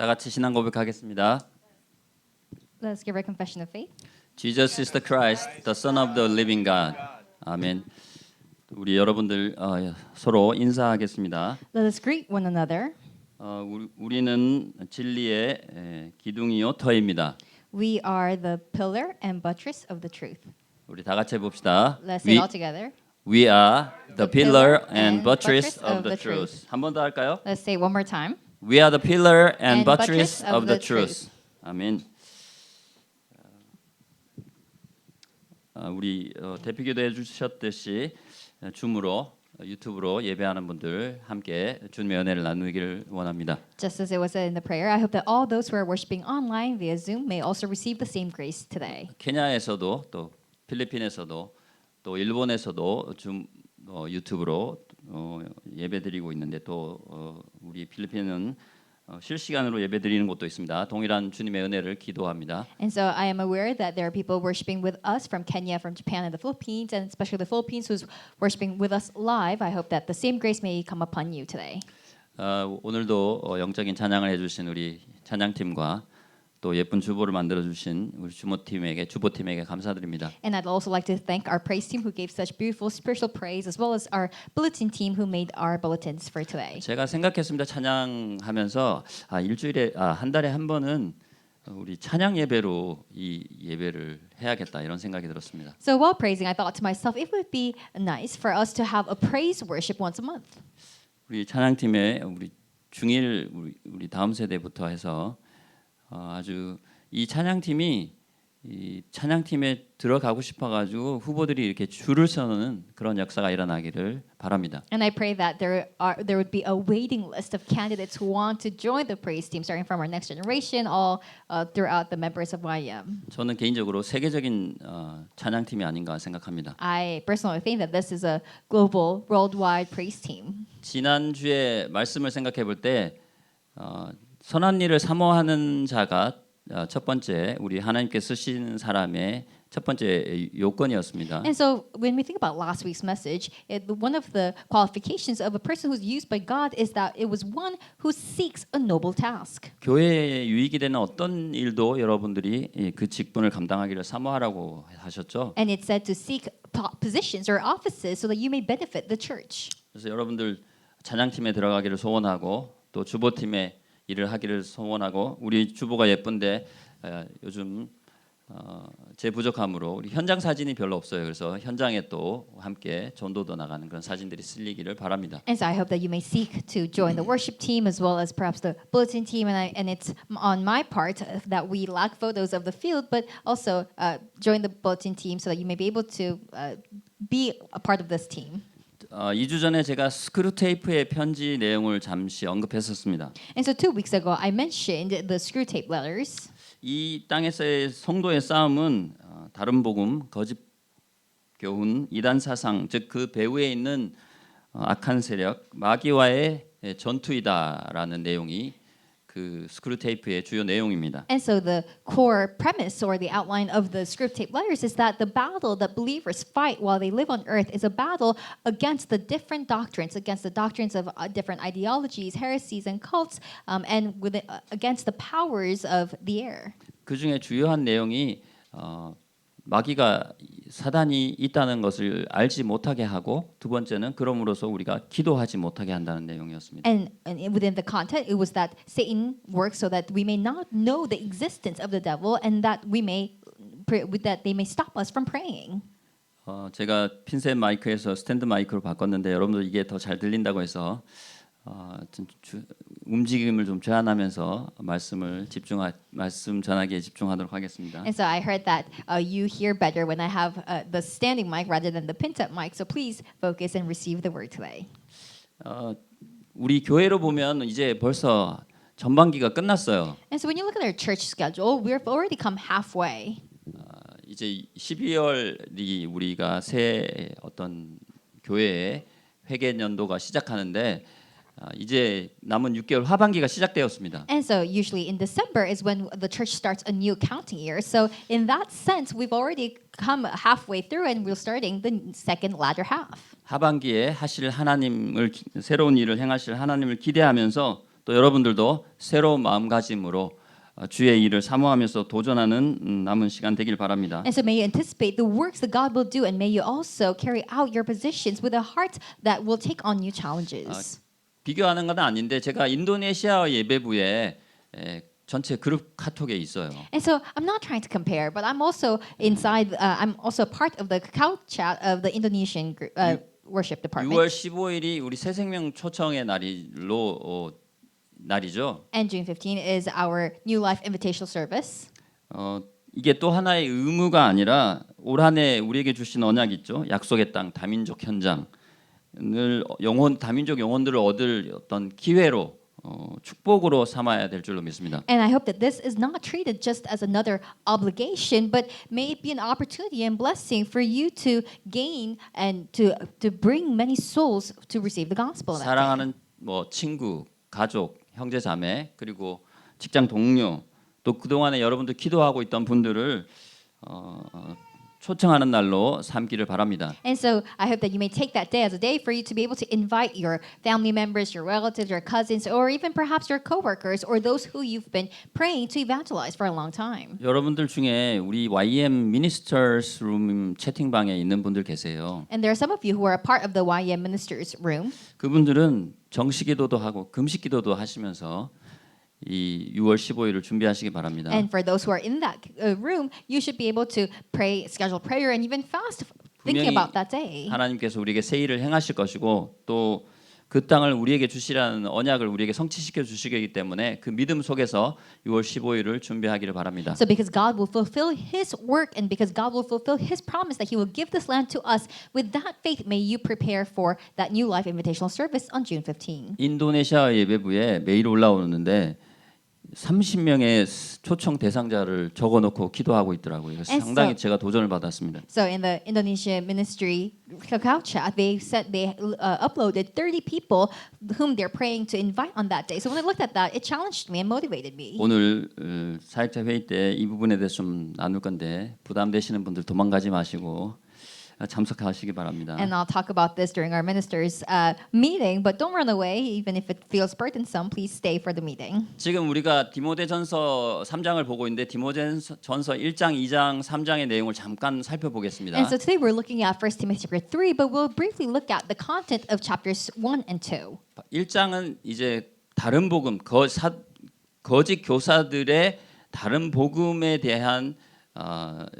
다 같이 신앙 고백하겠습니다. Let's give our confession of faith. Jesus is the Christ, the Son of the Living God. 아멘. 우리 여러분들 서로 인사하겠습니다. Let us greet one another. 우리는 진리의 기둥이요 터입니다. We are the pillar and buttress of the truth. 우리 다 같이 해봅시다. Let's say it all together. We are the pillar and buttress of the truth. 한 번 더 할까요? Let's say it one more time. We are the pillar and And buttress buttress of of the the truth. 아멘. 우리 대표기도 해주셨듯이 줌으로 유튜브로 예배하는 분들 함께 주님의 은혜를 나누기를 원합니다. Just as it was said in the prayer, I hope that all those who are worshiping online via Zoom may also receive the same grace today. 케냐에서도 또 필리핀에서도 또 일본에서도 줌 유튜브로 예배드리고 있는데 또 우리 필리핀은 실시간으로 예배드리는 곳도 있습니다. 동일한 주님의 은혜를 기도합니다. And so I am aware that there are people worshiping with us from Kenya, from Japan, and the Philippines, and especially the Philippines who's worshiping with us live. I hope that the same grace may come upon you today. 오늘도 영적인 찬양을 해주신 우리 찬양팀과 또 예쁜 주보를 만들어 주신 우리 주보팀에게 감사드립니다. And I'd also like to thank our praise team who gave such beautiful spiritual praise, as well as our bulletin team who made our bulletins for today. 제가 생각했습니다. 찬양하면서 일주일에 한 달에 한 번은 우리 찬양 예배로 이 예배를 해야겠다 이런 생각이 들었습니다. So while praising, I thought to myself, it would be nice for us to have a praise worship once a month. 우리 찬양팀에 우리 중일 우리 다음 세대부터 해서 아주 이 찬양팀이 이 찬양팀에 들어가고 싶어가지고 후보들이 이렇게 줄을 서는 그런 역사가 일어나기를 바랍니다. And I pray that there would be a waiting list of candidates who want to join the praise team, starting from our next generation, all throughout the members of YM. 저는 개인적으로 세계적인 찬양팀이 아닌가 생각합니다. I personally think that this is a global, worldwide praise team. 지난주에 말씀을 생각해 볼 때 선한 일을 사모하는 자가 첫 번째 우리 하나님께 쓰시는 사람의 첫 번째 요건이었습니다. And so when we think about last week's message, one of the qualifications of a person who's used by God is that it was one who seeks a noble task. 교회에 유익이 되는 어떤 일도 여러분들이 그 직분을 감당하기를 사모하라고 하셨죠. And it said to seek positions or offices so that you may benefit the church. 그래서 여러분들 찬양팀에 들어가기를 소원하고 또 주보팀에 일을 하기를 소원하고 우리 주보가 예쁜데 요즘 제 부족함으로 우리 현장 사진이 별로 없어요. 그래서 현장에 또 함께 전도도 나가는 그런 사진들이 쓸리기를 바랍니다. And so I hope that you may seek to join the worship team as well as perhaps the bulletin team. And it's on my part that we lack photos of the field, but also join the bulletin team so that you may be able to be a part of this team. 2주 전에 제가 스크루테이프의 편지 내용을 잠시 언급했었습니다. And so 2 weeks ago, I mentioned the screw tape letters. 이 땅에서의 성도의 싸움은 다른 복음, 거짓 교훈, 이단 사상, 즉 그 배후에 있는 악한 세력, 마귀와의 전투이다라는 내용이 그 스크루테이프의 주요 내용입니다. And so the core premise or the outline of the screw tape letters is that the battle that believers fight while they live on earth is a battle against the different doctrines, against the doctrines of different ideologies, heresies, and cults, and against the powers of the air. 그 중에 주요한 내용이 마귀가 사단이 있다는 것을 알지 못하게 하고 두 번째는 그럼으로써 우리가 기도하지 못하게 한다는 내용이었습니다. And within the content, it was that Satan works so that we may not know the existence of the devil, and that we may that they may stop us from praying. 제가 핀셋 마이크에서 스탠드 마이크로 바꿨는데 여러분들 이게 더 잘 들린다고 해서 움직임을 좀 제한하면서 말씀 전하기에 집중하도록 하겠습니다. And so I heard that you hear better when I have the standing mic rather than the pinned mic. So please focus and receive the word today. 우리 교회로 보면 이제 벌써 전반기가 끝났어요. And so when you look at our church schedule, we've already come halfway. 이제 12월이 우리가 새 어떤 교회의 회계 연도가 시작하는데 이제 남은 6개월 하반기가 시작되었습니다. And so usually in December is when the church starts a new accounting year. So in that sense, we've already come halfway through and we're starting the second latter half. 하반기에 하실 하나님을 새로운 일을 행하실 하나님을 기대하면서 또 여러분들도 새로운 마음가짐으로 주의 일을 사모하면서 도전하는 남은 시간 되길 바랍니다. And so may you anticipate the works that God will do, and may you also carry out your positions with a heart that will take on new challenges. 비교하는 건 아닌데 제가 인도네시아 예배부에 전체 그룹 카톡에 있어요. And so I'm not trying to compare, but I'm also inside. I'm also part of the Kakao chat of the Indonesian worship department. 6월 15일이 우리 새생명 초청의 날이죠. And June 15 is our New Life Invitational Service. 이게 또 하나의 의무가 아니라 올 한 해 우리에게 주신 언약 있죠. 약속의 땅, 다민족 현장을 다민족 영혼들을 얻을 어떤 기회로 축복으로 삼아야 될 줄로 믿습니다. And I hope that this is not treated just as another obligation, but may it be an opportunity and blessing for you to gain and to bring many souls to receive the gospel. that day. 사랑하는 친구, 가족, 형제 자매 그리고 직장 동료 또 그동안에 여러분들 기도하고 있던 분들을 초청하는 날로 삼기를 바랍니다. And so I hope that you may take that day as a day for you to be able to invite your family members, your relatives, your cousins, or even perhaps your coworkers or those who you've been praying to evangelize for a long time. 여러분들 중에 우리 YM Ministers Room 채팅방에 있는 분들 계세요. And there are some of you who are a part of the YM Ministers Room. 그분들은 정식기도도 하고 금식기도도 하시면서 이 6월 15일을 준비하시기 바랍니다. And for those who are in that room, you should be able to pray, schedule prayer, and even fast, thinking 분명히 about that day. 하나님께서 우리에게 새 일을 행하실 것이고 또 그 땅을 우리에게 주시라는 언약을 우리에게 성취시켜 주시기 때문에 그 믿음 속에서 6월 15일을 준비하기를 바랍니다. So because God will fulfill His work and because God will fulfill His promise that He will give this land to us, with that faith, may you prepare for that New Life Invitational Service on June 15. 인도네시아 예배부에 메일 올라오는데 30명의 초청 대상자를 적어놓고 기도하고 있더라고요. 그래서 And 상당히 so- 제가 도전을 받았습니다. So in the Indonesia ministry Kakao chat, they said they uploaded 30 people whom they're praying to invite on that day. So when I looked at that, it challenged me and motivated me. 오늘 사역자 회의 때 이 부분에 대해서 좀 나눌 건데 부담되시는 분들 도망가지 마시고 참석하시기 바랍니다. And I'll talk about this during our ministers' meeting, but don't run away, even if it feels burdensome. Please stay for the meeting. 지금 우리가 디모데전서 3장을 보고 있는데 디모데전서 1장, 2장, 3장의 내용을 잠깐 살펴보겠습니다. And so today we're looking at 1 Timothy chapter 3, but we'll briefly look at the content of chapters 1 and 2. 1장은 이제 다른 복음, 거짓 교사들의 다른 복음에 대한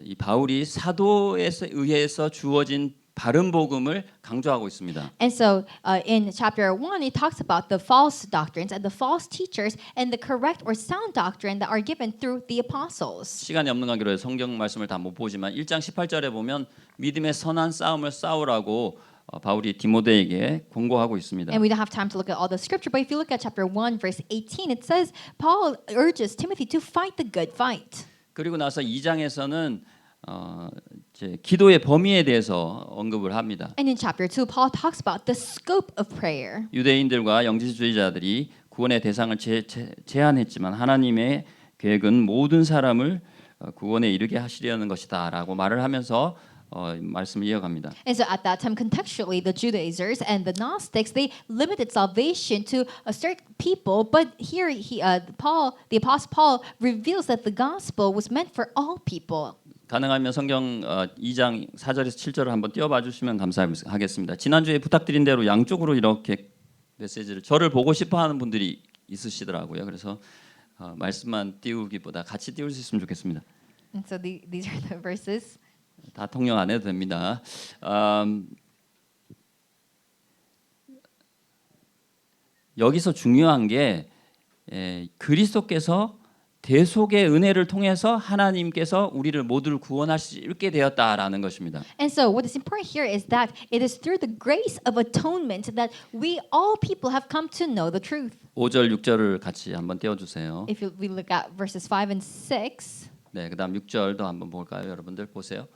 이 바울이 사도에 의해서 주어진 바른 복음을 강조하고 있습니다. And so in chapter 1, it talks about the false doctrines and the false teachers and the correct or sound doctrine that are given through the apostles. 시간이 없는 관계로 성경 말씀을 다 못 보지만 1장 18절에 보면 믿음의 선한 싸움을 싸우라고 바울이 디모데에게 권고하고 있습니다. And we don't have time to look at all the scripture, but if you look at chapter 1, verse 18, it says Paul urges Timothy to fight the good fight. 그리고 나서 2장에서는 이제 기도의 범위에 대해서 언급을 합니다. And in chapter 2, Paul talks about the scope of prayer. 유대인들과 영지주의자들이 구원의 대상을 제한했지만 하나님의 계획은 모든 사람을 구원에 이르게 하시려는 것이다라고 말을 하면서 말씀을 이어갑니다. And so at that time, contextually, the Judaizers and the Gnostics, they limited salvation to a certain people. But here, Paul, the Apostle Paul, reveals that the gospel was meant for all people. 가능하면 성경 2장 4절에서 7절을 한번 띄워봐 주시면 감사하겠습니다. 지난주에 부탁드린 대로 양쪽으로 이렇게 메시지를 저를 보고 싶어하는 분들이 있으시더라고요. 그래서 말씀만 띄우기보다 같이 띄울 수 있으면 좋겠습니다. And so these are the verses. 다 통역 안 해도 됩니다. 여기서 중요한 게 그리스도께서 대속의 은혜를 통해서 하나님께서 우리를 모두를 구원하시게 되었다라는 것입니다. And so what is important here is that it is through the grace of atonement that we all people have come to know the truth. 5절, 6절을 같이 한번 띄워주세요. If we look at verses 5 and 6. 네, 그다음 6절도 한번 볼까요, 여러분들 보세요.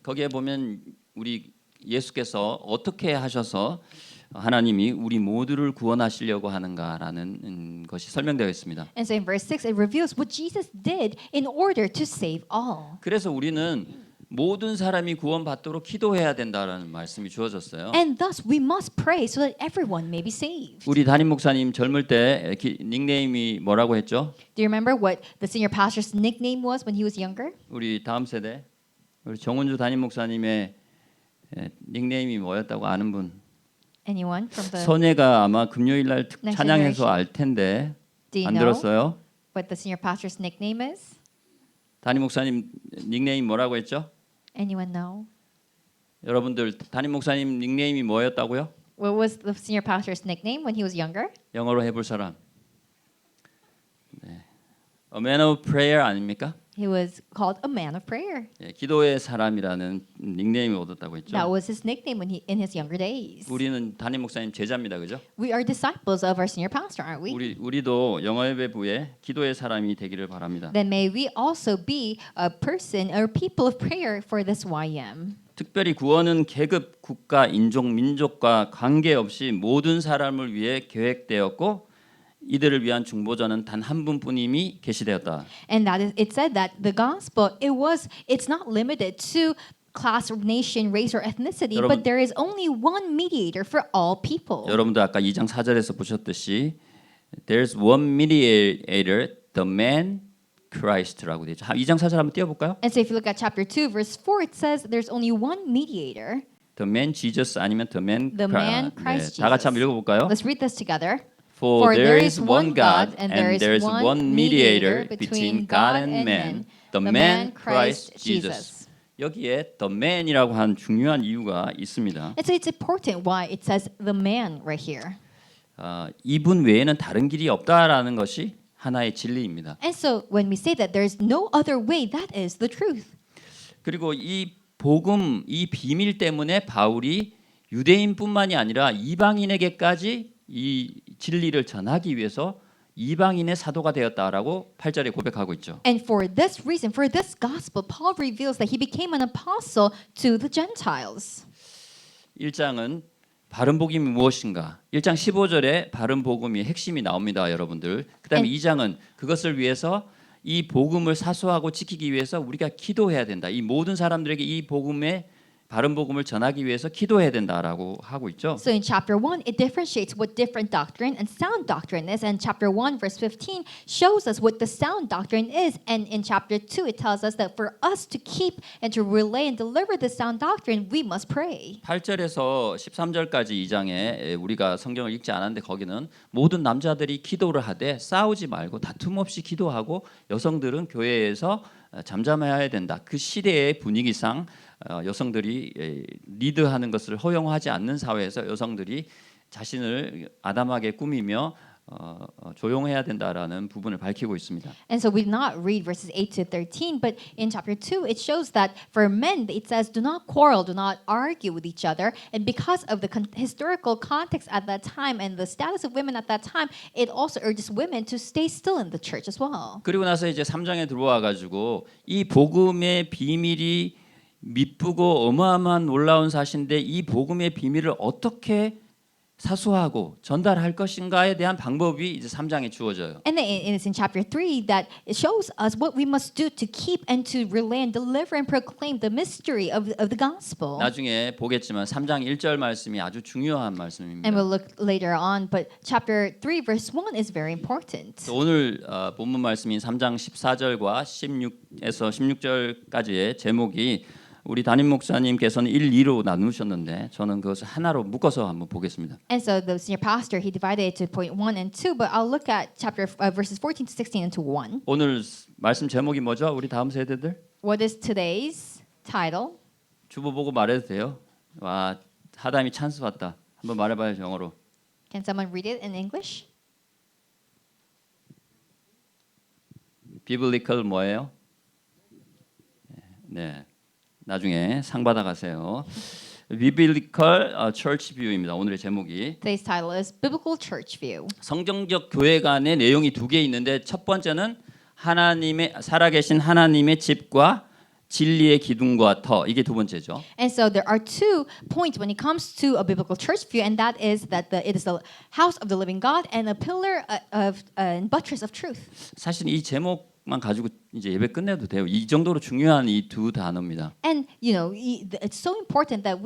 거기에 보면 우리 예수께서 어떻게 하셔서 하나님이 우리 모두를 구원하시려고 하는가라는 것이 설명되어 있습니다. And so in verse 6, it reveals what Jesus did in order to save all. 그래서 우리는 모든 사람이 구원받도록 기도해야 된다라는 말씀이 주어졌어요. And thus we must pray so that everyone may be saved. 우리 담임 목사님 젊을 때 닉네임이 뭐라고 했죠? Do you remember what the senior pastor's nickname was when he was younger? 우리 다음 세대 우리 정은주 담임 목사님의 닉네임이 뭐였다고 아는 분? Anyone from the 선예가 아마 금요일 날 Next 찬양해서 알 텐데 Do you 안 know 들었어요? what the senior pastor's nickname is? 담임 목사님 닉네임 뭐라고 했죠? Anyone know? 여러분들 담임 목사님 닉네임이 뭐였다고요? What was the senior pastor's nickname when he was younger? 영어로 해볼 사람. 네. A man of prayer 아닙니까? He was called a man of prayer. 예, 기도의 사람이라는 닉네임을 얻었다고 했죠. That was his nickname when he in his younger days. 우리는 담임 목사님 제자입니다, 그죠? We are disciples of our senior pastor, aren't we? 우리도 영어예배부에 기도의 사람이 되기를 바랍니다. Then may we also be a person or people of prayer for this YM. 특별히 구원은 계급, 국가, 인종, 민족과 관계없이 모든 사람을 위해 계획되었고 이들을 위한 중보자는 단 한 분뿐임이 계시되었다. And that is, it said that the gospel it's not limited to class, nation, race, or ethnicity, 여러분- but there is only one mediator for all people. 여러분도 아까 2장 4절에서 보셨듯이 There's one mediator, the man Christ라고 되어 있죠. 2장 4절 한번 띄워볼까요? And so if you look at chapter 2, verse 4, it says there's only one mediator, The man Jesus 아니면 the man the man 네, Christ 다 같이 한번 Jesus. 읽어볼까요? Let's read this together. For there is one God and there is one mediator between God and man, the man Christ Jesus. 여기에 the man이라고 한 중요한 이유가 있습니다. And so it's important why it says the man right here. 이분 외에는 다른 길이 없다라는 것이 하나의 진리입니다. And so when we say that there's no other way, that is the truth. 그리고 이 복음, 이 비밀 때문에 바울이 유대인뿐만이 아니라 이방인에게까지 이 진리를 전하기 위해서 이방인의 사도가 되었다라고 8절에 고백하고 있죠. And for this reason, for this gospel, Paul reveals that he became an apostle to the Gentiles. 1장은 바른 복음이 무엇인가? 1장 15절에 바른 복음이 핵심이 나옵니다, 여러분들. 그다음에 2장은 그것을 위해서 이 복음을 사수하고 지키기 위해서 우리가 기도해야 된다. 이 모든 사람들에게 이 복음의 바른 복음을 전하기 위해서 기도해야 된다라고 하고 있죠. So in chapter 1, it differentiates what different doctrine and sound doctrine is. And chapter 1, verse 15 shows us what the sound doctrine is. And in chapter 2, it tells us that for us to keep and to relay and deliver the sound doctrine, we must pray. 8절에서 13절까지 2장에 우리가 성경을 읽지 않았는데 거기는 모든 남자들이 기도를 하되 싸우지 말고 다툼 없이 기도하고 여성들은 교회에서 잠잠해야 된다. 그 시대의 분위기상 여성들이 리드하는 것을 허용하지 않는 사회에서 여성들이 자신을 아담하게 꾸미며 조용해야 된다라는 부분을 밝히고 있습니다. And so we did not read verses 8 to 13, but in chapter 2, it shows that for men, it says, do not quarrel, do not argue with each other. And because of the historical context at that time and the status of women at that time, it also urges women to stay still in the church as well. 그리고 나서 이제 3장에 들어와 가지고 이 복음의 비밀이 미쁘고 어마어마한 놀라운 사실인데 이 복음의 비밀을 어떻게 사수하고 전달할 것인가에 대한 방법이 이제 3장에 주어져요. And then it's in chapter 3 that it shows us what we must do to keep and to relay and deliver and proclaim the mystery of the gospel. 나중에 보겠지만 3장 1절 말씀이 아주 중요한 말씀입니다. And we'll look later on, but chapter 3 verse 1 is very important. 오늘 본문 말씀인 3장 14절과 16에서 16절까지의 제목이 우리 담임 목사님께서는 1, 2로 나누셨는데 저는 그것을 하나로 묶어서 한번 보겠습니다. And so the senior pastor, he divided it to point 1 and 2, but I'll look at chapter verses 14 to 16 into 1. 오늘 말씀 제목이 뭐죠? 우리 다음 세대들? What is today's title? 주보 보고 말해도 돼요? 와, 하담이 찬스 받다. 한번 말해봐요, 영어로. Can someone read it in English? 비블리컬 뭐예요? 네. 나중에 상 받아가세요. 비블리컬 처치 뷰입니다. 오늘의 제목이 Today's title is Biblical Church View. 성경적 교회 간의 내용이 두 개 있는데 첫 번째는 하나님의 살아계신 하나님의 집과 진리의 기둥과 터 이게 두 번째죠. And so there are 2 points when it comes to a biblical church view, and that is that it is the house of the living God and a pillar of and buttress of truth. 사실 이 제목 만 가지고 이제 예배 끝내도 돼요. 이 정도로 중요한 이 두 단어입니다. And you know, it's so important that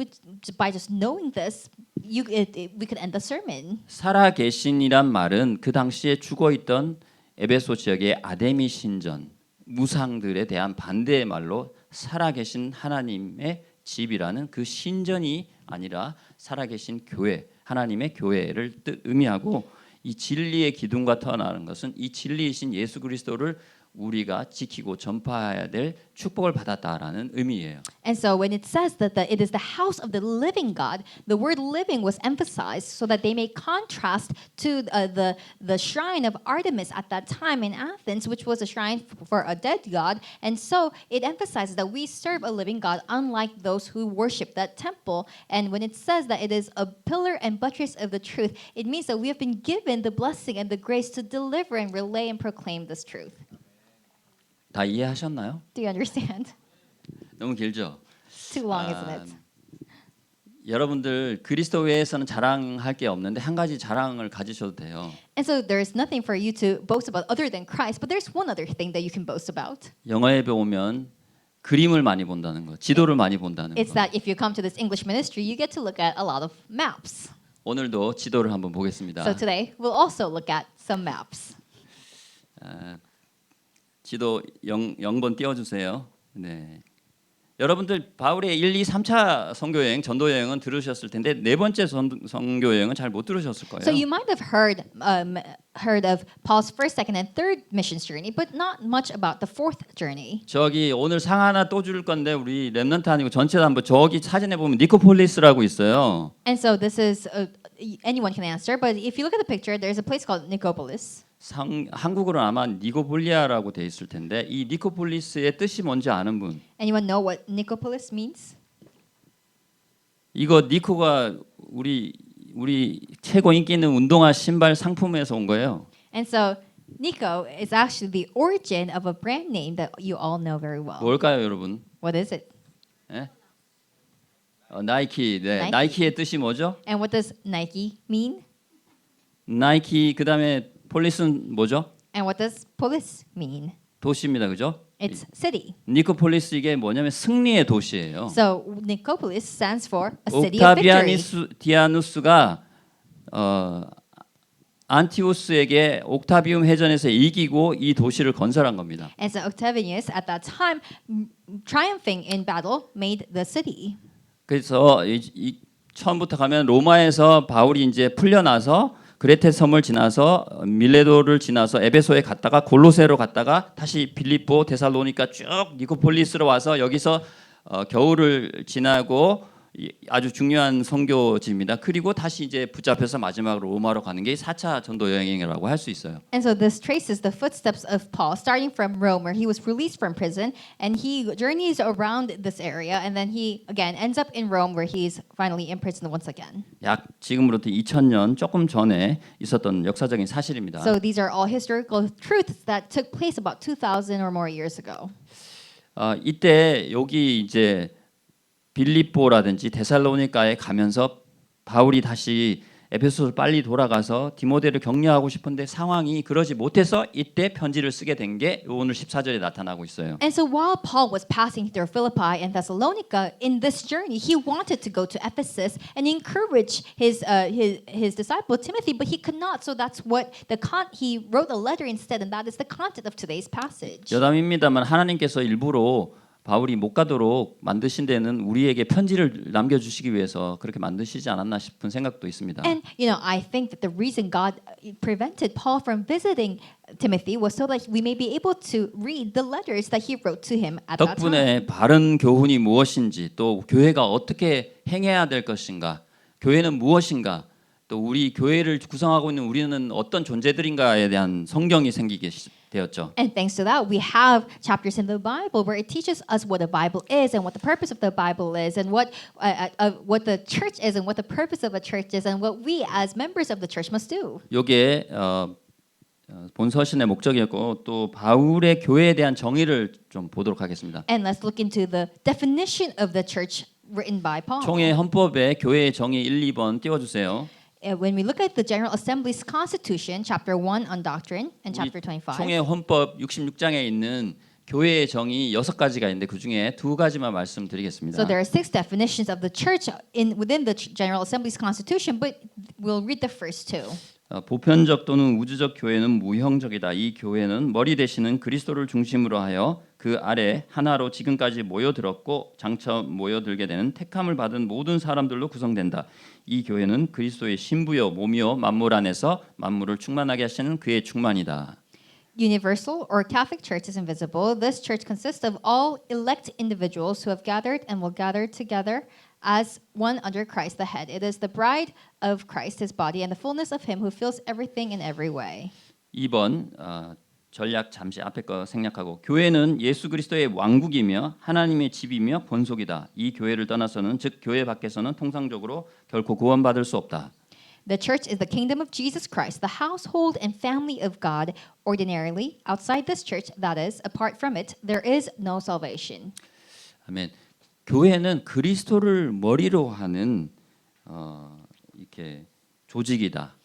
by just knowing this, we could end the sermon. 살아계신이란 말은 그 당시에 죽어있던 에베소 지역의 아데미 신전 무상들에 대한 반대의 말로 살아계신 하나님의 집이라는 그 신전이 아니라 살아계신 교회, 하나님의 교회를 의미하고 이 진리의 기둥과 터나는 것은 이 진리이신 예수 그리스도를 우리가 지키고 전파해야 될 축복을 받았다라는 의미예요. And so when it says that it is the house of the living God, the word living was emphasized so that they may contrast to the shrine of Artemis at that time in Athens, which was a shrine for a dead god. And so it emphasizes that we serve a living God unlike those who worship that temple. And when it says that it is a pillar and buttress of the truth, it means that we have been given the blessing and the grace to deliver and relay and proclaim this truth. 다 이해하셨나요? Do you understand? 너무 길죠? Too long, isn't it? 여러분들 그리스도 외에서는 자랑할 게 없는데 한 가지 자랑을 가지셔도 돼요. And so there is nothing for you to boast about other than Christ, but there's one other thing that you can boast about. 영어에 배우면 그림을 많이 본다는 거, 지도를 많이 본다는 It's 거. that if you come to this English ministry, you get to look at a lot of maps. 오늘도 지도를 한번 보겠습니다. So today, we'll also look at some maps. 지도 0번 띄워주세요. 네. 여러분들 바울의 1, 2, 3차 선교 여행, 전도 여행은 들으셨을 텐데 네 번째 선교 여행은 잘 못 들으셨을 거예요. So you might have heard of Paul's first, second, and third missions journey, but not much about the fourth journey. 저기 오늘 상 하나 또 줄 건데 우리 렘넌트 아니고 전체 한번 저기 사진에 보면 니코폴리스라고 있어요. And so this is anyone can answer, but if you look at the picture, there's a place called Nicopolis. 한국어로는 아마 니고폴리아라고 돼 있을 텐데 이 니코폴리스의 뜻이 뭔지 아는 분? Anyone know what Nicopolis means? 이거 니코가 우리 최고 인기 있는 운동화 신발 상품에서 온 거예요. And so Nico is actually the origin of a brand name that you all know very well. 뭘까요, 여러분? What is it? 예? 나이키. 네. 나이키. 나이키의 뜻이 뭐죠? And what does Nike mean? 나이키 그다음에 폴리스는 뭐죠? And what does polis mean? 도시입니다. 그죠? It's city. 니코폴리스 이게 뭐냐면 승리의 도시예요. So Nicopolis stands for a city of victory. 옥타비아누스가 안티오스에게 옥타비움 해전에서 이기고 이 도시를 건설한 겁니다. And so Octavianus at that time triumphing in battle made the city. 그래서 처음부터 가면 로마에서 바울이 이제 풀려나서 그레테 섬을 지나서 밀레도를 지나서 에베소에 갔다가 골로새로 갔다가 다시 빌립보, 데살로니가 쭉 니코폴리스로 와서 여기서 겨울을 지나고 아주 중요한 선교지입니다. 그리고 다시 이제 붙잡혀서 마지막으로 로마로 가는 게 4차 전도 여행이라고 할 수 있어요. And so this traces the footsteps of Paul starting from Rome where he was released from prison and he journeys around this area and then he again ends up in Rome where he's finally imprisoned once again. 약 지금으로부터 2000년 조금 전에 있었던 역사적인 사실입니다. So these are all historical truths that took place about 2000 or more years ago. 이때 여기 이제 빌립보라든지 데살로니가에 가면서 바울이 다시 에베소로 빨리 돌아가서 디모데를 격려하고 싶은데 상황이 그러지 못해서 이때 편지를 쓰게 된 게 오늘 14절에 나타나고 있어요. And so while Paul was passing through Philippi and Thessalonica in this journey, he wanted to go to Ephesus and encourage his disciple Timothy, but he could not. So that's what he wrote a letter instead, and that is the content of today's passage. 여담입니다만 하나님께서 일부러 바울이 못 가도록 만드신 데는 우리에게 편지를 남겨주시기 위해서 그렇게 만드시지 않았나 싶은 생각도 있습니다. And I think that the reason God prevented Paul from visiting Timothy was so that we may be able to read the letters that he wrote to him at that time. 덕분에 바른 교훈이 무엇인지 또 교회가 어떻게 행해야 될 것인가, 교회는 무엇인가, 또 우리 교회를 구성하고 있는 우리는 어떤 존재들인가에 대한 성경이 생기게 되었죠. And thanks to that, we have chapters in the Bible where it teaches us what the Bible is and what the purpose of the Bible is, and what the church is and what the purpose of a church is, and what we as members of the church must do. 이게 본 서신의 목적이었고 또 바울의 교회에 대한 정의를 좀 보도록 하겠습니다. And let's look into the definition of the church written by Paul. 총회 헌법에 교회의 정의 1, 2번 띄워주세요. when we look at the General Assembly's Constitution, chapter 1 on doctrine and 우리 chapter 25. 총회 헌법 66장에 있는 교회의 정의 6가지가 있는데 그 중에 2가지만 말씀드리겠습니다. So there are 6 definitions of the church within the General Assembly's Constitution, but we'll read the first 2. 보편적 또는 우주적 교회는 무형적이다. 이 교회는 머리 되시는 그리스도를 중심으로 하여 그 아래 하나로 지금까지 모여들었고 장차 모여들게 되는 택함을 받은 모든 사람들로 구성된다. 이 교회는 그리스도의 신부요 몸이요 만물 안에서 만물을 충만하게 하시는 그의 충만이다. Universal or Catholic Church is invisible. This church consists of all elect individuals who have gathered and will gather together as one under Christ the head. It is the bride of Christ, his body, and the fullness of him who fills everything in every way. 2번 전략 잠시 앞에 거 생략하고 교회는 예수 그리스도의 왕국이며 하나님의 집이며 본속이다. 이 교회를 떠나서는 즉 교회 밖에서는 통상적으로 결코 구원받을 수 없다. The church is the kingdom of Jesus Christ, the household and family of God. Ordinarily, outside this church, that is, apart from it, there is no salvation. 아멘. 교회는 그리스도를 머리로 하는 이렇게 조직이다.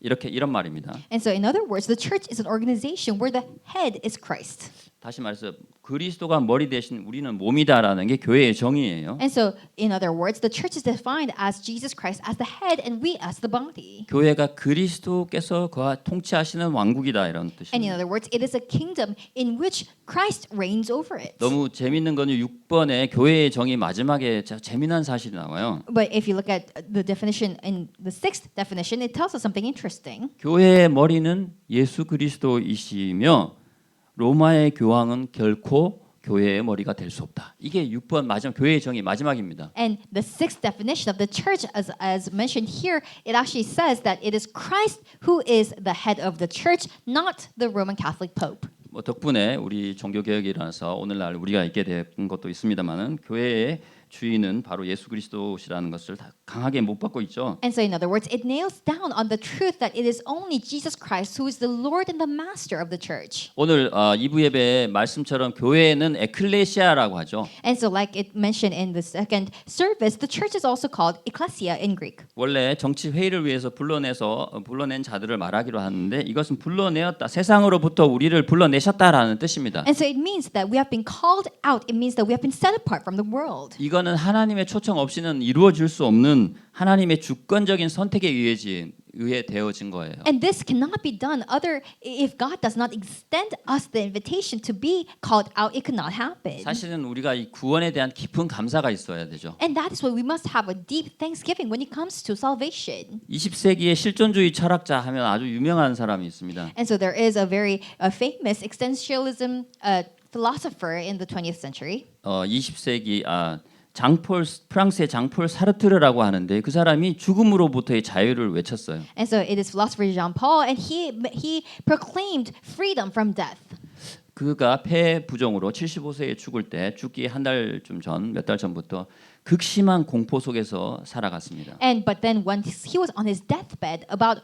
이런 말입니다. And so, in other words, the church is an organization where the head is Christ. 다시 말해서 그리스도가 머리 대신 우리는 몸이다라는 게 교회의 정의예요. And so, in other words, the church is defined as Jesus Christ as the head and we as the body. 교회가 그리스도께서 통치하시는 왕국이다 이런 And in 뜻입니다. other words, it is a kingdom in which Christ reigns over it. 너무 재밌는 거는 6번에 교회의 정의 마지막에 재미난 사실이 나와요. But if you look at the definition in the 6th definition, it tells us something interesting. 교회의 머리는 예수 그리스도이시며 로마의 교황은 결코 교회의 머리가 될 수 없다. 이게 6번 마지막 교회의 정의 마지막입니다. And the 6th definition of the church, as mentioned here, it actually says that it is Christ who is the head of the church, not the Roman Catholic Pope. 뭐 덕분에 우리 종교 개혁이 일어나서 오늘날 우리가 있게 된 것도 있습니다만은 교회의 주인은 바로 예수 그리스도시라는 것을 다 강하게 못 받고 있죠. And so, in other words, it nails down on the truth that it is only Jesus Christ who is the Lord and the Master of the church. 오늘 2부 예배 말씀처럼 교회는 에클레시아라고 하죠. And so, like it mentioned in the second service, the church is also called ecclesia in Greek. 원래 정치 회의를 위해서 불러낸 자들을 말하기로 하는데 이것은 불러내었다. 세상으로부터 우리를 불러내셨다라는 뜻입니다. And so it means that we have been called out. It means that we have been set apart from the world. 이거는 하나님의 초청 없이는 이루어질 수 없는 하나님의 주권적인 선택에 의해 되어진 거예요. And this cannot be done if God does not extend us the invitation to be called out, it cannot happen. 사실은 우리가 이 구원에 대한 깊은 감사가 있어야 되죠. And that is why we must have a deep thanksgiving when it comes to salvation. 20세기의 실존주의 철학자 하면 아주 유명한 사람이 있습니다. And so there is a very famous existentialism philosopher in the 20th century. 20세기 프랑스의 장폴 사르트르라고 하는데 그 사람이 죽음으로부터의 자유를 외쳤어요. And so it is philosopher Jean Paul, and he proclaimed freedom from death. 그가 폐부종으로 75세에 죽을 때 죽기 몇 달 전부터 극심한 공포 속에서 살아갔습니다. But then when he was on his deathbed, about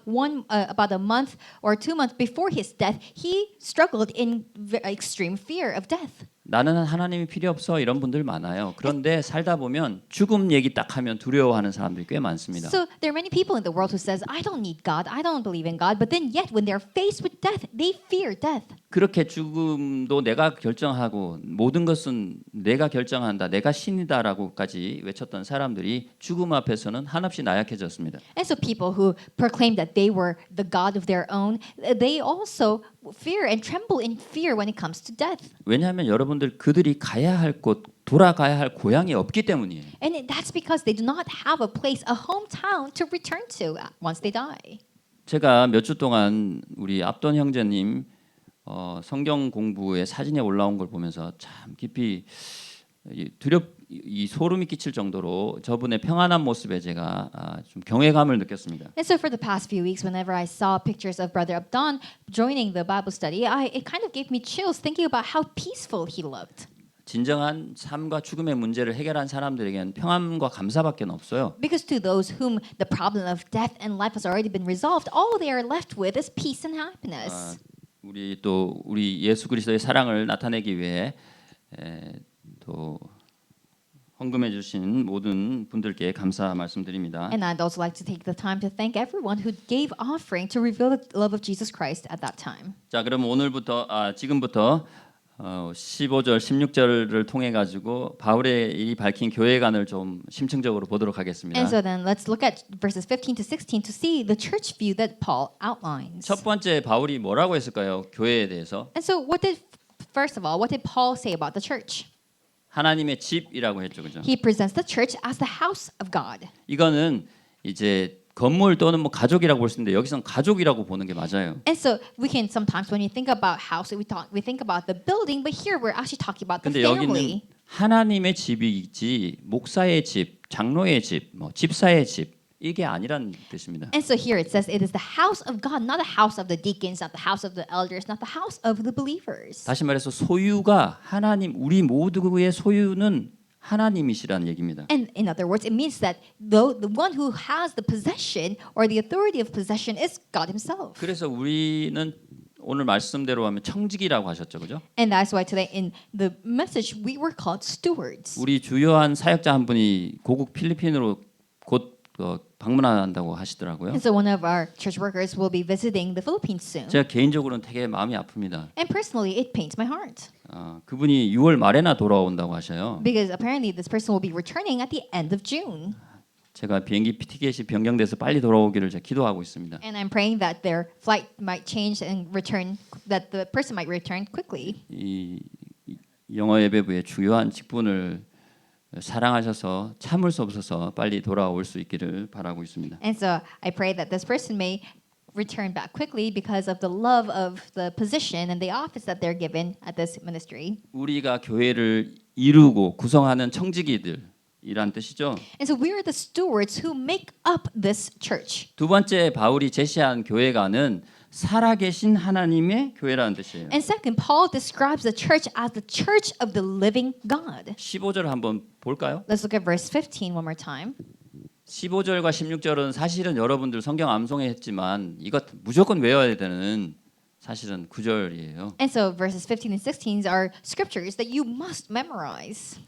a month or 2 months before his death, he struggled in extreme fear of death. 나는 하나님이 필요 없어 이런 분들 많아요. 그런데 살다 보면 죽음 얘기 딱 하면 두려워하는 사람들이 꽤 많습니다. So there are many people in the world who says, I don't need God, I don't believe in God, but then yet when they're faced with death, they fear death. 그렇게 죽음도 내가 결정하고 모든 것은 내가 결정한다. 내가 신이다라고까지 외쳤던 사람들이 죽음 앞에서는 한없이 나약해졌습니다. And so people who proclaimed that they were the God of their own, they also fear and tremble in fear when it comes to death. 왜냐하면 여러분들 그들이 가야 할 곳, 돌아가야 할 고향이 없기 때문이에요. And that's because they do not have a place, a hometown to return to once they die. 제가 몇 주 동안 우리 압돈 형제님 성경 공부의 사진에 올라온 걸 보면서 참 깊이 소름이 끼칠 정도로 저분의 평안한 모습에 제가 좀 경외감을 느꼈습니다. And so for the past few weeks, whenever I saw pictures of Brother Abdon joining the Bible study, it kind of gave me chills thinking about how peaceful he looked. 진정한 삶과 죽음의 문제를 해결한 사람들에게는 평안과 감사밖에 없어요. Because to those whom the problem of death and life has already been resolved, all they are left with is peace and happiness. 우리 예수 그리스도의 사랑을 나타내기 위해 또 헌금해 주신 모든 분들께 감사 말씀드립니다. And I'd also like to take the time to thank everyone who gave offering to reveal the love of Jesus Christ at that time. 자, 그럼 지금부터 15절, 16절을 통해 가지고 바울의 이 밝힌 교회관을 좀 심층적으로 보도록 하겠습니다. And so then let's look at verses 15 to 16 to see the church view that Paul outlines. 첫 번째 바울이 뭐라고 했을까요? 교회에 대해서 And so first of all, what did Paul say about the church? 하나님의 집이라고 했죠, 그죠? He presents the church as the house of God. 이거는 이제 건물 또는 뭐 가족이라고 볼 수 있는데 여기서는 가족이라고 보는 게 맞아요. And so we can sometimes when you think about house, we think about the building, but here we're actually talking about the 근데 여기는 family. 하나님의 집이지 목사의 집, 장로의 집, 뭐 집사의 집 이게 아니란 뜻입니다. And so here it says it is the house of God, not the house of the deacons, not the house of the elders, not the house of the believers. 다시 말해서 소유가 하나님, 우리 모두의 소유는 하나님이시라는 얘기입니다. And in other words, it means that the one who has the possession or the authority of possession is God Himself. 그래서 우리는 오늘 말씀대로 하면 청직이라고 하셨죠, 그죠? And that's why today in the message we were called stewards. 우리 주요한 사역자 한 분이 고국 필리핀으로 곧 방문한다고 하시더라고요. And so one of our church workers will be visiting the Philippines soon. 제가 개인적으로는 되게 마음이 아픕니다. And personally, it pains my heart 그분이 6월 말에나 돌아온다고 하셔요. because apparently this person will be returning at the end of June. 제가 비행기 티켓이 변경돼서 빨리 돌아오기를 제가 기도하고 있습니다. And I'm praying that their flight might change and return, that the person might return quickly. 이 영어 예배부의 주요한 직분을 사랑하셔서 참을 수 없어서 빨리 돌아올 수 있기를 바라고 있습니다. And so I pray that this person may return back quickly because of the love of the position and the office that they're given at this ministry. 우리가 교회를 이루고 구성하는 청지기들이란 뜻이죠. And so we are the stewards who make up this church. 두 번째 바울이 제시한 교회관은 살아계신 하나님의 교회라는 뜻이에요. And second, Paul describes the church as the church of the living God. 15절 한번 볼까요? Let's look at verse 15 one more time. 15절과 16절은 사실은 여러분들 성경 암송했지만 이것 무조건 외워야 되는 사실은 구절이에요. And so verses 15 and 16 are scriptures that you must memorize.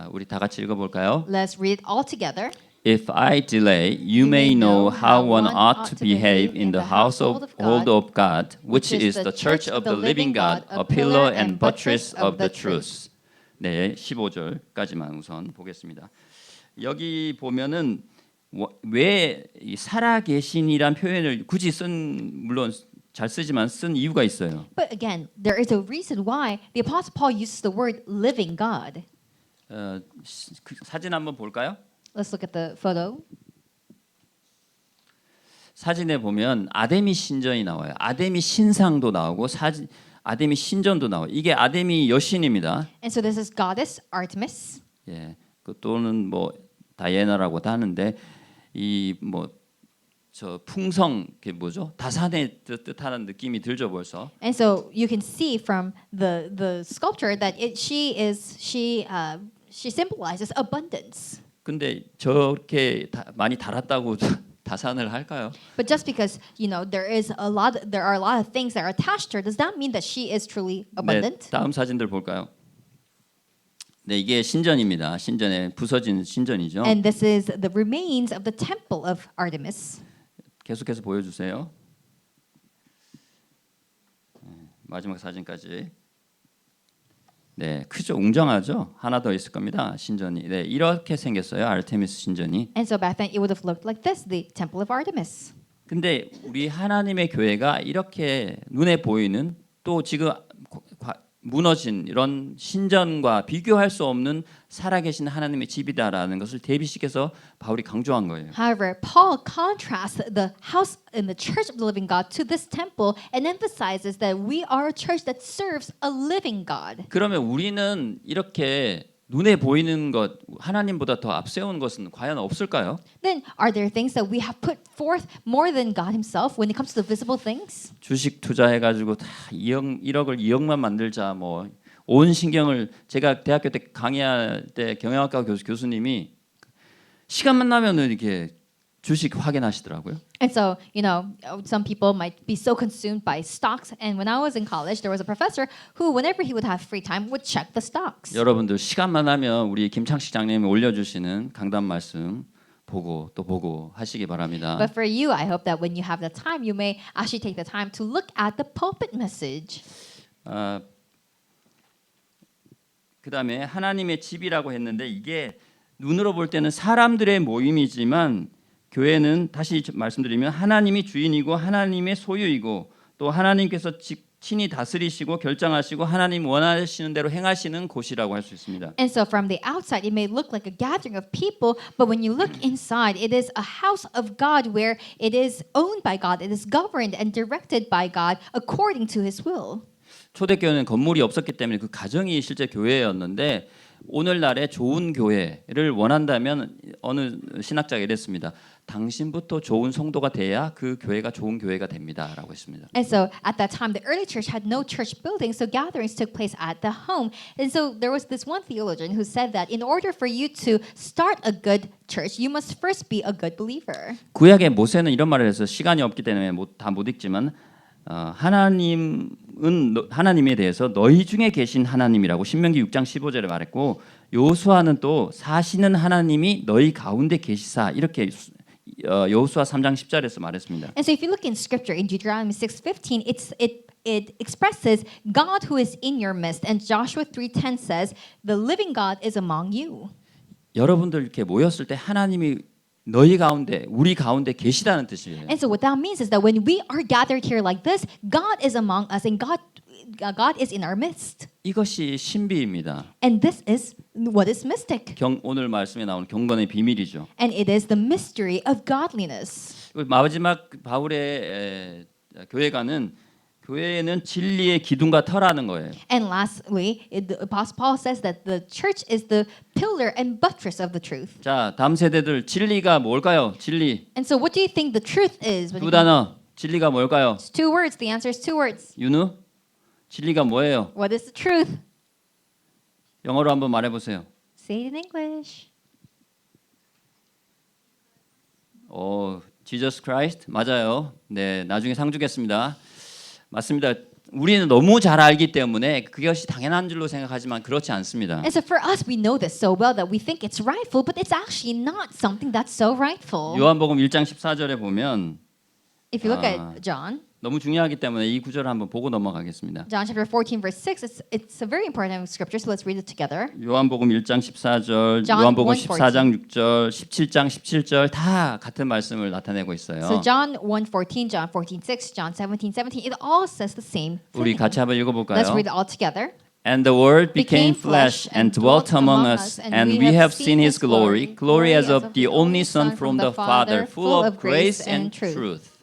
우리 다 같이 읽어볼까요? Let's read it all together. If I delay, you may know how one ought to behave in the household of God, which is the church of the living God, a pillar and buttress of the truth. 네, 15절까지만 우선 보겠습니다. 여기 보면은 왜 이 살아계신이란 표현을 굳이 물론 잘 쓰지만 쓴 이유가 있어요. But again, there is a reason why the Apostle Paul uses the word living God. 사진 한번 볼까요? Let's look at the photo. 사진에 보면 아데미 신전이 나와요. 아데미 신상도 나오고 아데미 신전도 나와요. 이게 아데미 여신입니다. And so this is goddess Artemis. 예, 또는 뭐 다이애나라고도 하는데 이 뭐 저 풍성 그게 뭐죠? 다산의 뜻하는 느낌이 들죠 벌써. And so you can see from the sculpture that she symbolizes abundance. 근데 저렇게 많이 달았다고 다산을 할까요? But just because there are a lot of things that are attached to her, does that mean that she is truly abundant? 네, 다음 사진들 볼까요? 네, 이게 신전입니다. 신전에 부서진 신전이죠. And this is the remains of the temple of Artemis. 계속해서 보여주세요. 마지막 사진까지. 네, 크죠, 웅장하죠. 하나 더 있을 겁니다. 신전이. 네, 이렇게 생겼어요. 아르테미스 신전이. And so back then it would have looked like this, the temple of Artemis. 근데 우리 하나님의 교회가 이렇게 눈에 보이는 또 지금 무너진 이런 신전과 비교할 수 없는 살아계신 하나님의 집이다라는 것을 대비시켜서 바울이 강조한 거예요. However, Paul contrasts the house in the church of the living God to this temple and emphasizes that we are a church that serves a living God. 그러면 우리는 이렇게 눈에 보이는 것 하나님보다 더 앞세운 것은 과연 없을까요? Then are there things that we have put forth more than God himself when it comes to the visible things? 주식 투자해 가지고 다 1억을 2억만 만들자 뭐 온 신경을 제가 대학교 때 강의할 때 경영학과 교수님이 시간만 나면은 이렇게 주식 확인하시더라고요. And so, some people might be so consumed by stocks. And when I was in college, there was a professor who, whenever he would have free time, would check the stocks. 여러분들 시간만 하면 우리 김창식 장님이 올려주시는 강단 말씀 보고 또 보고 하시기 바랍니다. But for you, I hope that when you have the time, you may actually take the time to look at the pulpit message. 그다음에 하나님의 집이라고 했는데 이게 눈으로 볼 때는 사람들의 모임이지만 교회는 다시 말씀드리면 하나님이 주인이고 하나님의 소유이고 또 하나님께서 친히 다스리시고 결정하시고 하나님 원하시는 대로 행하시는 곳이라고 할 수 있습니다. And so from the outside, it may look like a gathering of people, but when you look inside, it is a house of God where it is owned by God, it is governed and directed by God according to His will. 초대교회는 건물이 없었기 때문에 그 가정이 실제 교회였는데 오늘날의 좋은 교회를 원한다면 어느 신학자가 이랬습니다. 당신부터 좋은 성도가 돼야 그 교회가 좋은 교회가 됩니다라고 했습니다. And so at that time, the early church had no church building, so gatherings took place at the home. And so there was this one theologian who said that in order for you to start a good church, you must first be a good believer. 구약의 모세는 이런 말을 해서 시간이 없기 때문에 다 못 읽지만 하나님에 대해서 너희 중에 계신 하나님이라고 신명기 6장 15절에 말했고 여호수아는 또 사시는 하나님이 너희 가운데 계시사 이렇게 여호수아 3장 10절에서 말했습니다. And so if you look in scripture in Deuteronomy 6:15, it expresses God who is in your midst, and Joshua 3:10 says the living God is among you. 여러분들 이렇게 모였을 때 하나님이 너희 가운데 우리 가운데 계시다는 뜻이에요. And so what that means is that when we are gathered here like this, God is among us and God is in our midst. 이것이 신비입니다. And this is what is mystic. 오늘 말씀에 나오는 경건의 비밀이죠. And it is the mystery of godliness. 마지막 바울의 교회는 진리의 기둥과 터라는 거예요. And lastly, the Apostle Paul says that the church is the pillar and buttress of the truth. 자, 다음 세대들 진리가 뭘까요? 진리. And so what do you think the truth is? 두 단어. 진리가 뭘까요? It's two words. The answer is two words. 윤우? 진리가 뭐예요? What is the truth? 영어로 한번 말해 보세요. Say it in English. Jesus Christ. 맞아요. 네, 나중에 상 주겠습니다. 맞습니다. 우리는 너무 잘 알기 때문에 그것이 당연한 줄로 생각하지만 그렇지 않습니다. And so for us, we know this so well that we think it's rightful, but it's actually not something that's so rightful. 요한복음 1장 14절에 보면 If you look at John 너무 중요하기 때문에 이 구절을 한번 보고 넘어가겠습니다. chapter 14, verse 6, it's a very important scripture, so let's read it together. 요한복음 1장 14절, John 요한복음 1:14. 14장 6절, 17장 17절 다 같은 말씀을 나타내고 있어요. So John 1:14, John 14:6, John 17:17, it all says the same 우리 thing. 같이 한번 읽어볼까요? Let's read it all together. And the Word became flesh and dwelt among us, and we have seen His glory, glory as of the only Son from the Father, full of grace and truth.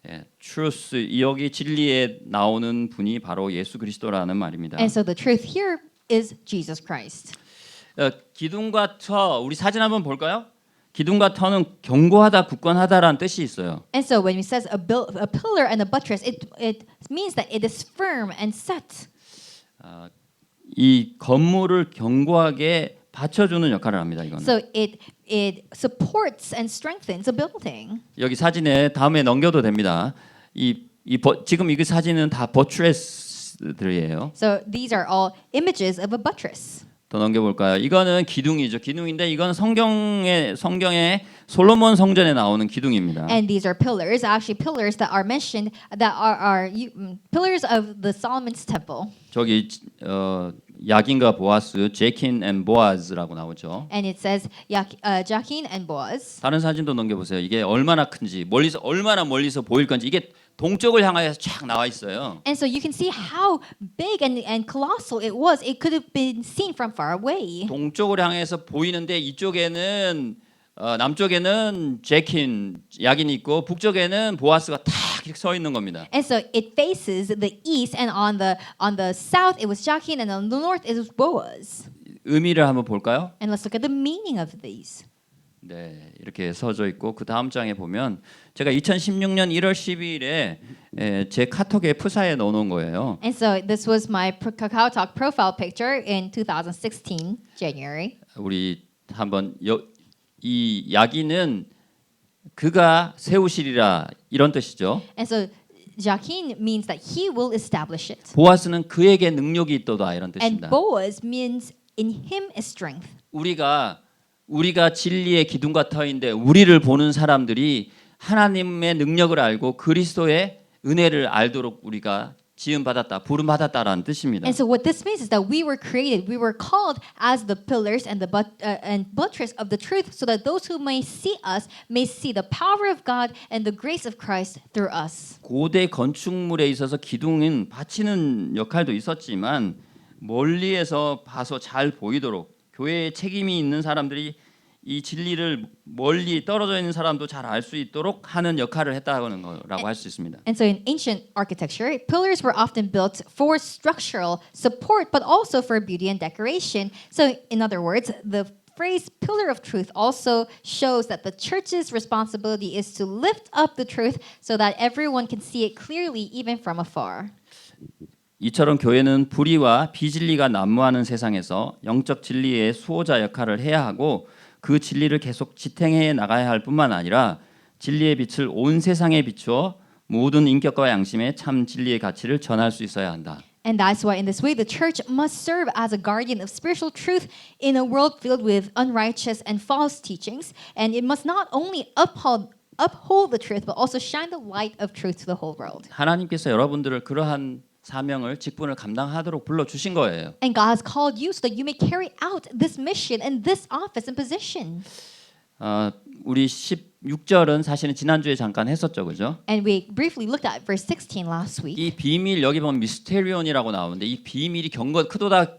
예, truth 여기 진리에 나오는 분이 바로 예수 그리스도라는 말입니다. And so the truth here is Jesus Christ. 기둥과 터 우리 사진 한번 볼까요? 기둥과 터는 견고하다, 굳건하다라는 뜻이 있어요. And so when it says a pillar and a buttress, it means that it is firm and set. 이 건물을 견고하게 받쳐주는 역할을 합니다. 이거는. So it supports and strengthens a building. 여기 사진에 다음에 넘겨도 됩니다. 지금 이 사진은 다 버트레스들이에요. So these are all images of a buttress. 더 넘겨볼까요? 이거는 기둥이죠. 기둥인데 이건 성경의 솔로몬 성전에 나오는 기둥입니다. And these are pillars, actually pillars that are mentioned that are pillars of the Solomon's temple. 저기 야긴과 보아스, 제킨 앤 보아즈라고 나오죠. And it says Jachin and Boaz. 다른 사진도 넘겨보세요. 이게 얼마나 큰지, 얼마나 멀리서 보일 건지 이게 동쪽을 향하여서 쫙 나와 있어요. And so you can see how big and colossal it was. It could have been seen from far away. 동쪽을 향해서 보이는데 이쪽에는 남쪽에는 제킨 야긴이 있고 북쪽에는 보아스가 탁 이렇게 서 있는 겁니다. And so it faces the east, and on the south it was Jachin, and on the north it was Boaz. 의미를 한번 볼까요? And let's look at the meaning of these. 네, 이렇게 서져 있고 그 다음 장에 보면 제가 2016년 1월 12일에 제 카톡에 프사에 넣어놓은 거예요. And so this was my KakaoTalk profile picture in 2016 January. 우리 한번 이 야기는 그가 세우시리라 이런 뜻이죠. And so Jachin means that he will establish it. 보아스는 그에게 능력이 있도다 이런 And 뜻입니다. Boaz means in him is strength. 우리가 진리의 기둥과 터인데 우리를 보는 사람들이 하나님의 능력을 알고 그리스도의 은혜를 알도록 우리가 지음 받았다, 부름 받았다라는 뜻입니다. And so what this means is that we were created, we were called as the pillars and the buttress of the truth, so that those who may see us may see the power of God and the grace of Christ through us. 고대 건축물에 있어서 기둥은 받치는 역할도 있었지만 멀리에서 봐서 잘 보이도록 교회에 책임이 있는 사람들이 이 진리를 멀리 떨어져 있는 사람도 잘 알 수 있도록 하는 역할을 했다는 거라고 할 수 있습니다. And so in ancient architecture, pillars were often built for structural support, but also for beauty and decoration. So in other words, the phrase pillar of truth also shows that the church's responsibility is to lift up the truth so that everyone can see it clearly even from afar. 이처럼 교회는 불의와 비진리가 난무하는 세상에서 영적 진리의 수호자 역할을 해야 하고 그 진리를 계속 지탱해 나가야 할 뿐만 아니라 진리의 빛을 온 세상에 비추어 모든 인격과 양심의 참 진리의 가치를 전할 수 있어야 한다. And that's why in this way the church must serve as a guardian of spiritual truth in a world filled with unrighteous and false teachings, and it must not only uphold the truth but also shine the light of truth to the whole world. 하나님께서 여러분들을 그러한 사명을 직분을 감당하도록 불러 주신 거예요. And God has called you so that you may carry out this mission and this office and position. 우리 16절은 사실은 지난주에 잠깐 했었죠, 그죠? And we briefly looked at verse 16 last week. 이 비밀 여기 보면 미스테리온이라고 나오는데 이 비밀이 크도다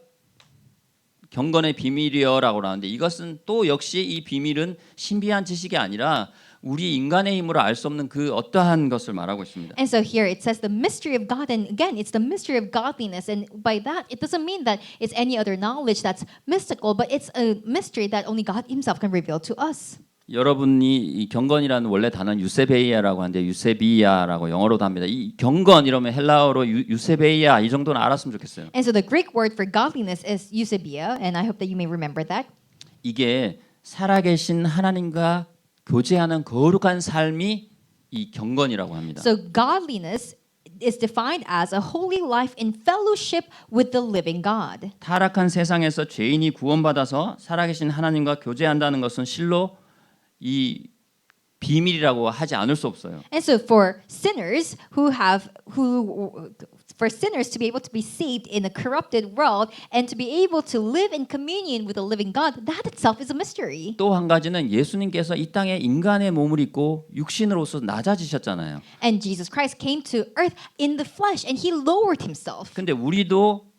경건의 비밀이여라고 나오는데 이것은 또 역시 이 비밀은 신비한 지식이 아니라 우리 인간의 힘으로 알 수 없는 그 어떠한 것을 말하고 있습니다. And so here it says the mystery of God, and again it's the mystery of godliness, and by that it doesn't mean that it's any other knowledge that's mystical, but it's a mystery that only God himself can reveal to us. 여러분이 이 경건이라는 원래 단어는 유세베이아라고 하는데 유세비아라고 영어로도 합니다. 이 경건 이러면 헬라어로 유세베이아 이 정도는 알았으면 좋겠어요. And so the Greek word for godliness is eusebia, and I hope that you may remember that. 이게 살아계신 하나님과 교제하는 거룩한 삶이 이 경건이라고 합니다. So godliness is defined as a holy life in fellowship with the living God. 타락한 세상에서 죄인이 구원받아서 살아계신 하나님과 교제한다는 것은 실로 이 비밀이라고 하지 않을 수 없어요. And so for sinners for sinners to be able to be saved in a corrupted world and to be able to live in communion with the living God, that itself is a mystery. 또 한 가지는 예수님께서 이 땅에 인간의 몸을 입고 육신으로서 낮아지셨잖아요. And Jesus Christ came to earth in the flesh and he lowered himself. 근데 우리도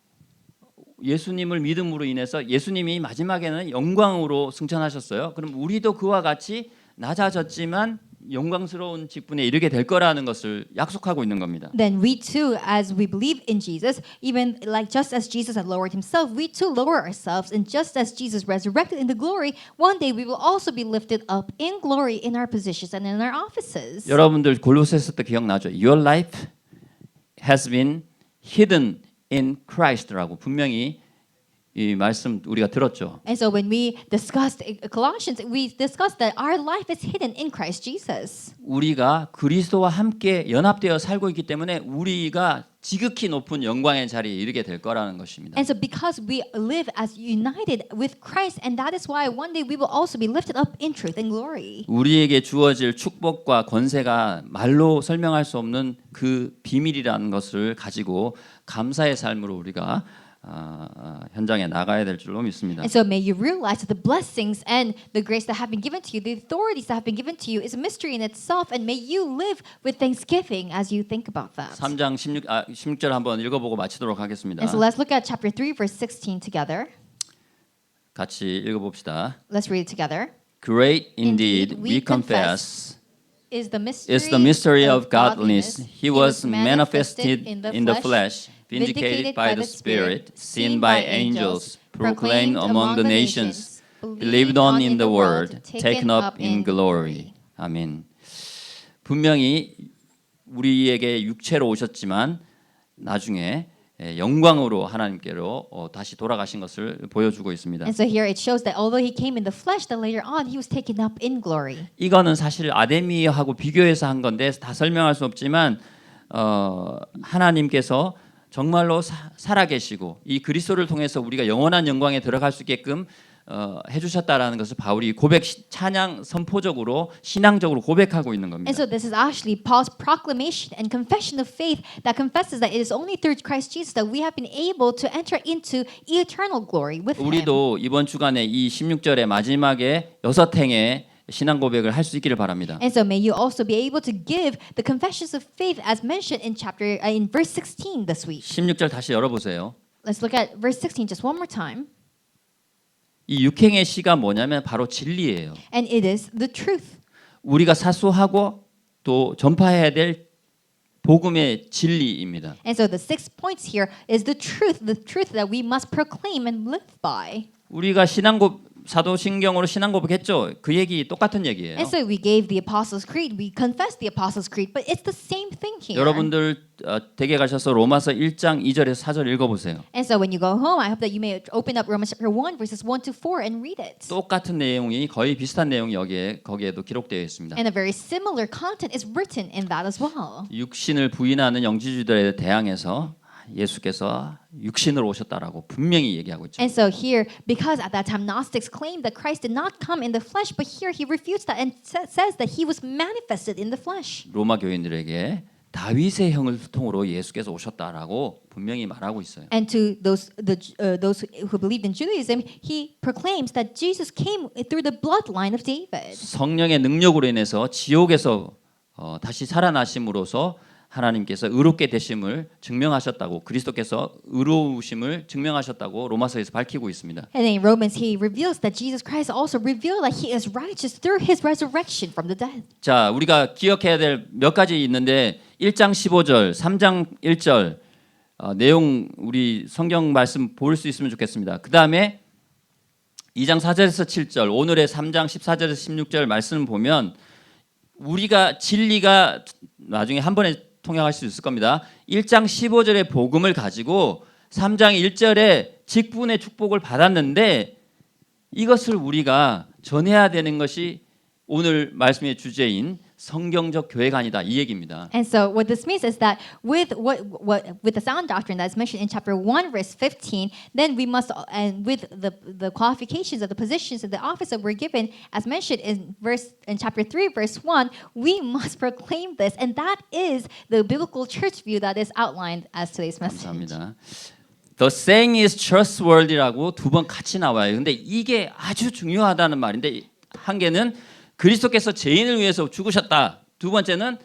예수님을 믿음으로 인해서 예수님이 마지막에는 영광으로 승천하셨어요. 그럼 우리도 그와 같이 낮아졌지만 영광스러운 직분에 이르게 될 거라는 것을 약속하고 있는 겁니다. Then we too, as we believe in Jesus, even like just as Jesus had lowered himself, we too lower ourselves, and just as Jesus resurrected into glory, one day we will also be lifted up in glory in our positions and in our offices. 여러분들 골로새서 때 기억나죠? Your life has been hidden in Christ라고 분명히 이 말씀 우리가 들었죠. And so when we discussed Colossians, we discussed that our life is hidden in Christ Jesus. 우리가 그리스도와 함께 연합되어 살고 있기 때문에 우리가 지극히 높은 영광의 자리에 이르게 될 거라는 것입니다. And so because we live as united with Christ, and that is why one day we will also be lifted up in truth and glory. 우리에게 주어질 축복과 권세가 말로 설명할 수 없는 그 비밀이라는 것을 가지고 감사의 삶으로 우리가 현장에 나가야 될 줄로 믿습니다. And so may you realize that the blessings and the grace that have been given to you, the authorities that have been given to you is a mystery in itself, and may you live with thanksgiving as you think about that. 3장 16절 한번 읽어보고 마치도록 하겠습니다. And so let's look at chapter 3 verse 16 together. 같이 읽어봅시다. Let's read it together. Great indeed, we confess, is the mystery of godliness. He was manifested in the flesh, vindicated by the Spirit, seen by angels, proclaimed among the nations, believed on in the world, taken up in glory. 아멘. 분명히 우리에게 육체로 오셨지만 나중에 영광으로 하나님께로 다시 돌아가신 것을 보여주고 있습니다. And so here it shows that although he came in the flesh, that later on he was taken up in glory. 이거는 사실 아데미하고 비교해서 한 건데 다 설명할 수 없지만 하나님께서 정말로 살아계시고 이 그리스도를 통해서 우리가 영원한 영광에 들어갈 수 있게끔 해주셨다라는 것을 바울이 고백 찬양 선포적으로 신앙적으로 고백하고 있는 겁니다. And so this is actually Paul's proclamation and confession of faith that confesses that it is only through Christ Jesus that we have been able to enter into eternal glory with him. 우리도 이번 주간에 이 16절의 마지막에 6행의 신앙 고백을 할 수 있기를 바랍니다. And so may you also be able to give the confessions of faith as mentioned in verse 16 this week. 16절 다시 열어보세요. Let's look at verse 16 just one more time. 이 6행의 시가 뭐냐면 바로 진리예요. And it is the truth. 우리가 사수하고 또 전파해야 될 복음의 진리입니다. And so the 6 points here is the truth that we must proclaim and live by. 우리가 사도신경으로 신앙 고백했죠. 그 얘기 똑같은 얘기예요. And so we gave the Apostles' Creed, we confessed the Apostles' Creed, but it's the same thing here. 여러분들 댁에 가셔서 로마서 1장 2절에서 4절 읽어보세요. And so when you go home, I hope that you may open up Romans chapter 1 verses 1 to 4 and read it. 똑같은 내용이 거의 비슷한 내용이 거기에도 기록되어 있습니다. And a very similar content is written in that as well. 육신을 부인하는 영지주들에 대항해서 예수께서 육신으로 오셨다라고 분명히 얘기하고 있죠. And so here, because at that time Gnostics claimed that Christ did not come in the flesh, but here he refutes that and says that he was manifested in the flesh. 로마 교인들에게 다윗의 형을 통으로 예수께서 오셨다라고 분명히 말하고 있어요. And to those who believed in Judaism, he proclaims that Jesus came through the bloodline of David. 성령의 능력으로 인해서 지옥에서 다시 살아나심으로써 하나님께서 의롭게 되심을 증명하셨다고 그리스도께서 의로우심을 증명하셨다고 로마서에서 밝히고 있습니다. And in Romans, he reveals that Jesus Christ also revealed that he is righteous through his resurrection from the dead. 자, 우리가 기억해야 될 몇 가지 있는데 1장 15절, 3장 1절 내용 우리 성경 말씀 볼 수 있으면 좋겠습니다. 그 다음에 2장 4절에서 7절, 오늘의 3장 14절에서 16절 말씀 보면 우리가 진리가 나중에 한 번에 통역할 수 있을 겁니다. 1장 15절의 복음을 가지고 3장 1절에 직분의 축복을 받았는데 이것을 우리가 전해야 되는 것이 오늘 말씀의 주제인 성경적 교회가 아니다 이 얘기입니다. And so what this means is that with the sound doctrine that's mentioned in chapter 1 verse 15, then we must and with the qualifications of the positions of the office that we're given as mentioned in chapter 3 verse 1, we must proclaim this, and that is the biblical church view that is outlined as today's message. 감사합니다. The saying is trustworthy라고 두 번 같이 나와요. 근데 이게 아주 중요하다는 말인데 한 개는 그리스도께서 죄인을 위해서 죽으셨다. 두 번째는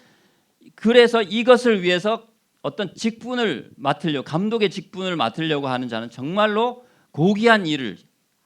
그래서 이것을 위해서 어떤 직분을 맡으려고 감독의 직분을 맡으려고 하는 자는 정말로 고귀한 일을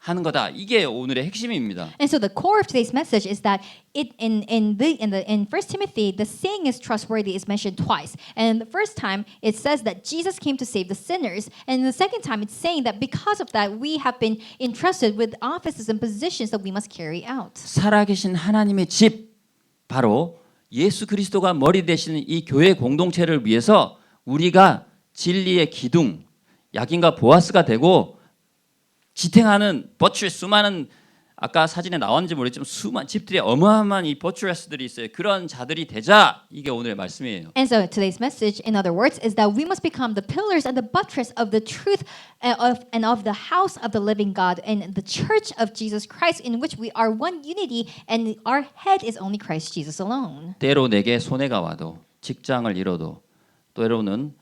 하는 거다. 이게 오늘의 핵심입니다. And so the core of today's message is that in 1 Timothy, the saying is trustworthy is mentioned twice. And the first time it says that Jesus came to save the sinners, and the second time it's saying that because of that we have been entrusted with offices and positions that we must carry out. 살아계신 하나님의 집 바로 예수 그리스도가 머리 되시는 이 교회 공동체를 위해서 우리가 진리의 기둥, 야긴과 보아스가 되고 지탱하는 버추레스 수많은 아까 사진에 나왔는지 모르겠지만 수많은 집들이 어마어마한 이 버추레스들이 있어요. 그런 자들이 되자 이게 오늘의 말씀이에요. And so today's message, in other words, is that we must become the pillars and the buttress of the truth and of the house of the living God and the church of Jesus Christ, in which we are one unity and our head is only Christ Jesus alone. 때로 내게 손해가 와도 직장을 잃어도 때로는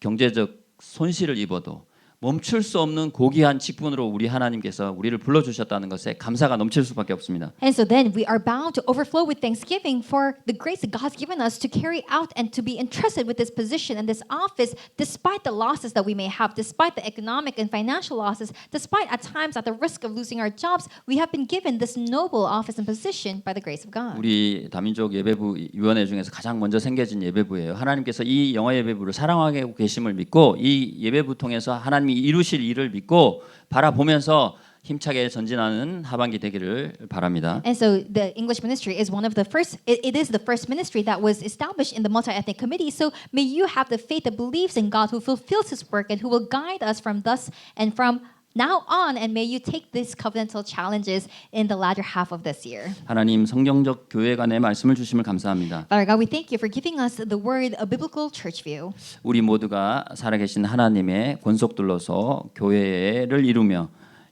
경제적 손실을 입어도 멈출 수 없는 고귀한 직분으로 우리 하나님께서 우리를 불러주셨다는 것에 감사가 넘칠 수밖에 없습니다. And so then we are bound to overflow with thanksgiving for the grace that God's given us to carry out and to be entrusted with this position and this office despite the losses that we may have, despite the economic and financial losses, despite at times at the risk of losing our jobs, we have been given this noble office and position by the grace of God. 우리 다민족 예배부 위원회 중에서 가장 먼저 생겨진 예배부예요. 하나님께서 이 영어 예배부를 사랑하고 계심을 믿고 이 예배부 통해서 하나님이 이루실 일을 믿고 바라보면서 힘차게 전진하는 하반기 되기를 바랍니다. And so the English ministry is one of the first, it is the first ministry that was established in the multi-ethnic committee. So may you have the faith that believes in God, who fulfills his work and who will guide us from thus and from now on. And may you take these covenantal challenges in the latter half of this year. 하나님 성경적 교회 간의 말씀을 주심을 감사합니다. Father God, we thank you for giving us the word, a biblical church view. 우리 모두가 살아계신 하나님의 권속들로서 교회를 이루며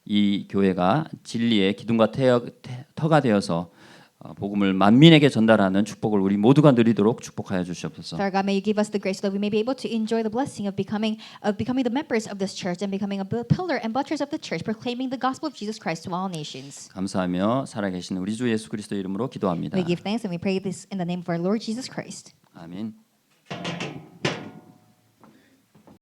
이 교회가 진리의 기둥과 터가 되어서 복음을 만민에게 전달하는 축복을 우리 모두가 누리도록 축복하여 주시옵소서. Father God, may you give us the grace so that we may be able to enjoy the blessing of becoming the members of this church and becoming a pillar and buttress of the church, proclaiming the gospel of Jesus Christ to all nations. 감사하며 살아계신 우리 주 예수 그리스도 이름으로 기도합니다. We give thanks and we pray this in the name of our Lord Jesus Christ. 아멘.